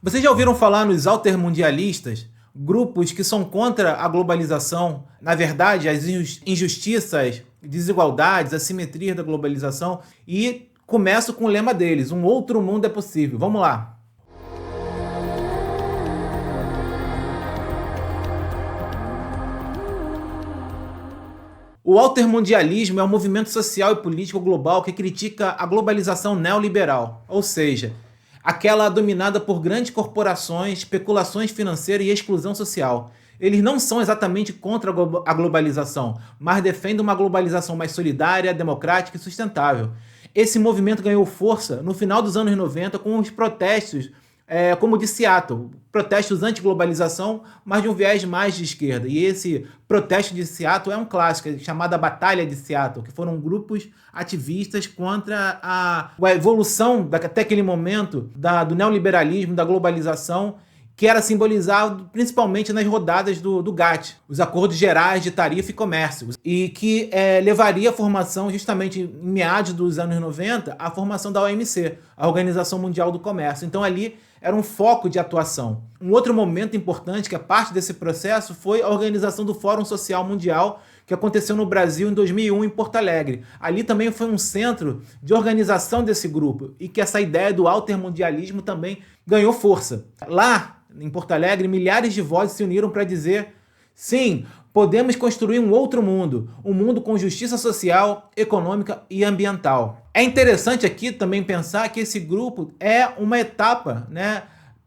Vocês já ouviram falar nos altermundialistas? Grupos que são contra a globalização, na verdade, as injustiças, desigualdades, assimetrias da globalização, e começo com o lema deles: um outro mundo é possível. Vamos lá. O altermundialismo é um movimento social e político global que critica a globalização neoliberal, ou seja, aquela dominada por grandes corporações, especulações financeiras e exclusão social. Eles não são exatamente contra a globalização, mas defendem uma globalização mais solidária, democrática e sustentável. Esse movimento ganhou força no final dos anos 90 com os protestos, como o de Seattle, protestos anti-globalização, mas de um viés mais de esquerda. E esse protesto de Seattle é um clássico, chamado a Batalha de Seattle, que foram grupos ativistas contra a evolução, até aquele momento, do neoliberalismo, da globalização, que era simbolizado principalmente nas rodadas do GATT, os Acordos Gerais de Tarifa e Comércio, e que levaria à formação, justamente em meados dos anos 90, a formação da OMC, a Organização Mundial do Comércio. Então ali era um foco de atuação. Um outro momento importante, que é parte desse processo, foi a organização do Fórum Social Mundial, que aconteceu no Brasil em 2001, em Porto Alegre. Ali também foi um centro de organização desse grupo, e que essa ideia do altermundialismo também ganhou força. Lá, em Porto Alegre, milhares de vozes se uniram para dizer: sim, podemos construir um outro mundo, um mundo com justiça social, econômica e ambiental. É interessante aqui também pensar que esse grupo é uma etapa,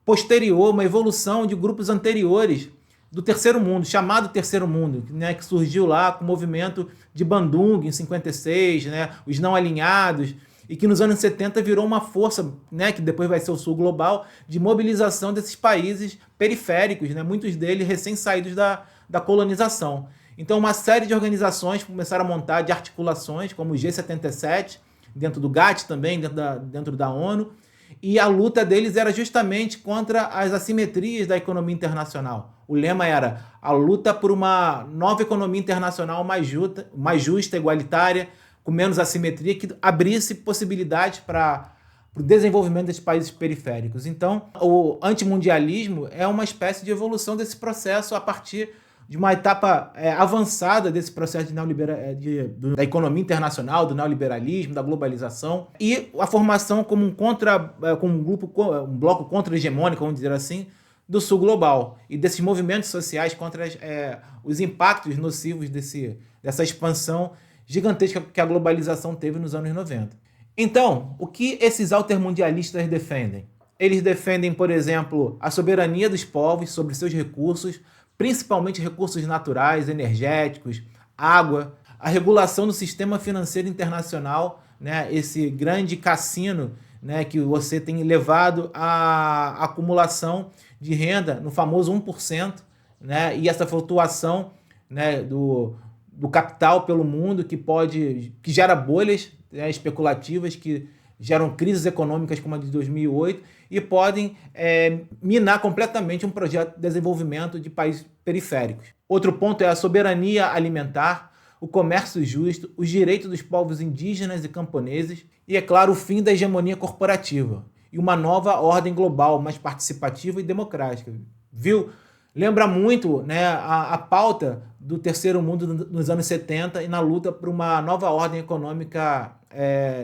posterior, uma evolução de grupos anteriores do Terceiro Mundo, chamado Terceiro Mundo, que surgiu lá com o movimento de Bandung em 56, os não alinhados, e que nos anos 70 virou uma força, que depois vai ser o Sul Global, de mobilização desses países periféricos, muitos deles recém-saídos da colonização. Então uma série de organizações começaram a montar, de articulações, como o G77, dentro do GATT também, dentro da ONU, e a luta deles era justamente contra as assimetrias da economia internacional. O lema era a luta por uma nova economia internacional mais justa, igualitária, com menos assimetria, que abrisse possibilidades para o desenvolvimento desses países periféricos. Então, o antimundialismo é uma espécie de evolução desse processo a partir de uma etapa avançada desse processo da economia internacional, do neoliberalismo, da globalização, e a formação como um bloco contra-hegemônico, vamos dizer assim, do Sul Global, e desses movimentos sociais contra os impactos nocivos dessa expansão gigantesca que a globalização teve nos anos 90. Então, o que esses altermundialistas defendem? Eles defendem, por exemplo, a soberania dos povos sobre seus recursos, principalmente recursos naturais, energéticos, água, a regulação do sistema financeiro internacional, esse grande cassino, que você tem levado à acumulação de renda no famoso 1%, e essa flutuação do capital pelo mundo que gera bolhas especulativas, que geram crises econômicas como a de 2008 e podem minar completamente um projeto de desenvolvimento de países periféricos. Outro ponto é a soberania alimentar, o comércio justo, os direitos dos povos indígenas e camponeses e, é claro, o fim da hegemonia corporativa e uma nova ordem global mais participativa e democrática. Viu? Lembra muito a pauta do Terceiro Mundo nos anos 70 e na luta por uma nova ordem econômica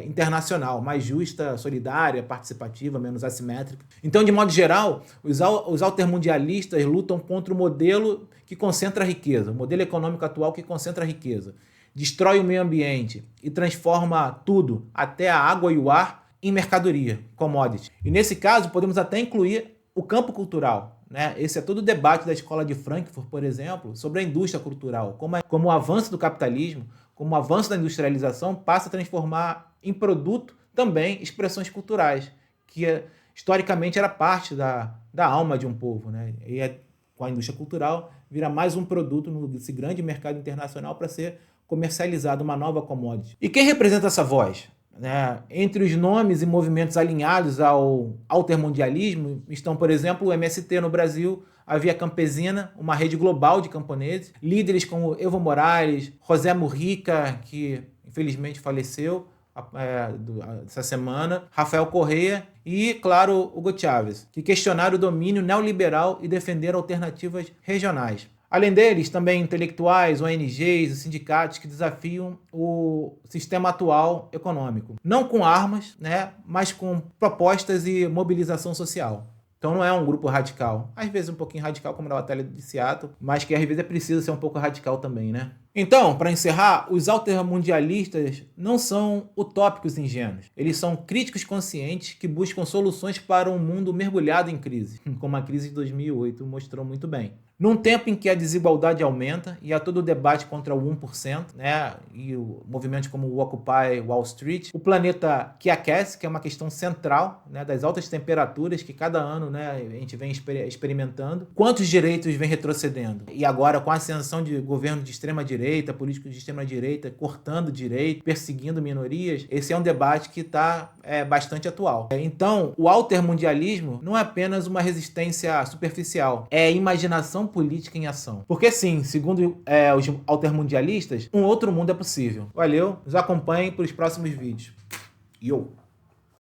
internacional, mais justa, solidária, participativa, menos assimétrica. Então, de modo geral, os altermundialistas lutam contra o modelo que concentra a riqueza, o modelo econômico atual que concentra a riqueza, destrói o meio ambiente e transforma tudo, até a água e o ar, em mercadoria, commodity. E nesse caso, podemos até incluir o campo cultural. Esse é todo o debate da Escola de Frankfurt, por exemplo, sobre a indústria cultural, como o avanço do capitalismo, como o avanço da industrialização passa a transformar em produto também expressões culturais, que historicamente era parte da alma de um povo. E com a indústria cultural vira mais um produto nesse grande mercado internacional para ser comercializado, uma nova commodity. E quem representa essa voz? Entre os nomes e movimentos alinhados ao altermundialismo estão, por exemplo, o MST no Brasil, a Via Campesina, uma rede global de camponeses, líderes como Evo Morales, José Mujica, que infelizmente faleceu essa semana, Rafael Correa e, claro, Hugo Chávez, que questionaram o domínio neoliberal e defenderam alternativas regionais. Além deles, também intelectuais, ONGs e sindicatos que desafiam o sistema atual econômico. Não com armas, né, mas com propostas e mobilização social. Então não é um grupo radical. Às vezes um pouquinho radical, como na Batalha de Seattle, mas que às vezes é preciso ser um pouco radical também, né? Então, para encerrar, os altermundialistas não são utópicos ingênuos. Eles são críticos conscientes que buscam soluções para um mundo mergulhado em crise, como a crise de 2008 mostrou muito bem. Num tempo em que a desigualdade aumenta e há todo o debate contra o 1%, né, e movimentos como o Occupy Wall Street, o planeta que aquece, que é uma questão central, né, das altas temperaturas que cada ano, né, a gente vem experimentando, quantos direitos vem retrocedendo? E agora, com a ascensão de governo de extrema-direita, políticos de extrema-direita cortando direito, perseguindo minorias, esse é um debate que está bastante atual. Então, o altermundialismo não é apenas uma resistência superficial, é imaginação política em ação. Porque sim, segundo os altermundialistas, um outro mundo é possível. Valeu, nos acompanhem para os próximos vídeos. Yo!